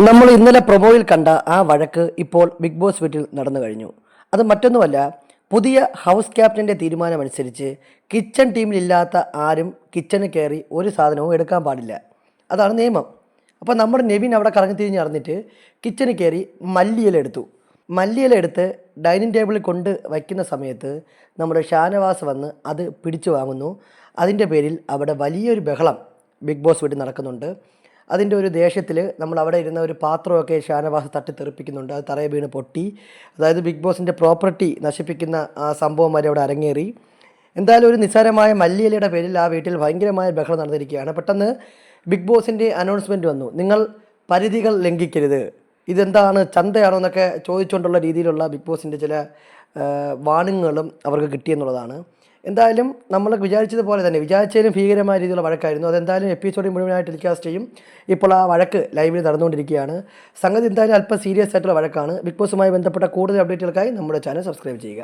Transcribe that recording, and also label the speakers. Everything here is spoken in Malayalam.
Speaker 1: നമ്മൾ ഇന്നലെ പ്രൊമോയിൽ കണ്ട ആ വഴക്ക് ഇപ്പോൾ ബിഗ് ബോസ് വീട്ടിൽ നടന്നു കഴിഞ്ഞു. അത് മറ്റൊന്നുമല്ല, പുതിയ ഹൗസ് ക്യാപ്റ്റൻ്റെ തീരുമാനമനുസരിച്ച് കിച്ചൺ ടീമിലില്ലാത്ത ആരും കിച്ചണിൽ കയറി ഒരു സാധനവും എടുക്കാൻ പാടില്ല. അതാണ് നിയമം. അപ്പോൾ നമ്മുടെ നെവിൻ അവിടെ കറങ്ങി തിരിഞ്ഞ് നടന്നിട്ട് കിച്ചണിൽ കയറി മല്ലിയില എടുത്തു. മല്ലിയില എടുത്ത് ഡൈനിങ് ടേബിളിൽ കൊണ്ട് വയ്ക്കുന്ന സമയത്ത് നമ്മുടെ ഷാനവാസ് വന്ന് അത് പിടിച്ചു വാങ്ങുന്നു. അതിൻ്റെ പേരിൽ അവിടെ വലിയൊരു ബഹളം ബിഗ് ബോസ് വീട്ടിൽ നടക്കുന്നുണ്ട്. അതിൻ്റെ ഒരു ദേഷ്യത്തിൽ നമ്മൾ അവിടെ ഇരുന്ന ഒരു പാത്രമൊക്കെ ഷാനവാസ് തട്ടിത്തെറിപ്പിക്കുന്നുണ്ട്. അത് തറയെ വീണ് പൊട്ടി. അതായത് ബിഗ് ബോസിൻ്റെ പ്രോപ്പർട്ടി നശിപ്പിക്കുന്ന ആ സംഭവം വരെ അവിടെ അരങ്ങേറി. എന്തായാലും ഒരു നിസ്സാരമായ മല്ലിയിലയുടെ പേരിൽ ആ വീട്ടിൽ ഭയങ്കരമായ ബഹളം നടന്നിരിക്കുകയാണ്. പെട്ടെന്ന് ബിഗ് ബോസിൻ്റെ അനൗൺസ്മെൻറ്റ് വന്നു, നിങ്ങൾ പരിധികൾ ലംഘിക്കരുത്, ഇതെന്താണ് ചന്തയാണോ എന്നൊക്കെ ചോദിച്ചുകൊണ്ടുള്ള രീതിയിലുള്ള ബിഗ് ബോസിൻ്റെ ചില വാണിങ്ങുകളും അവർക്ക് കിട്ടിയെന്നുള്ളതാണ്. എന്തായാലും നമ്മൾ വിചാരിച്ചതുപോലെ തന്നെ വിചാരിച്ചതിലും ഭീകരമായ രീതിയിലുള്ള വഴക്കായിരുന്നു. അതെന്തായാലും എപ്പിസോഡിൽ മുഴുവനായിട്ട് ടെലികാസ്റ്റ് ചെയ്യും. ഇപ്പോൾ ആ വഴക്ക് ലൈവിൽ നടന്നുകൊണ്ടിരിക്കുകയാണ്. സംഗതി എന്തായാലും അല്പം സീരിയസ് ആയിട്ടുള്ള വഴക്കാണ്. ബിഗ് ബോസുമായി ബന്ധപ്പെട്ട കൂടുതൽ അപ്ഡേറ്റുകൾക്കായി നമ്മുടെ ചാനൽ സബ്സ്ക്രൈബ് ചെയ്യുക.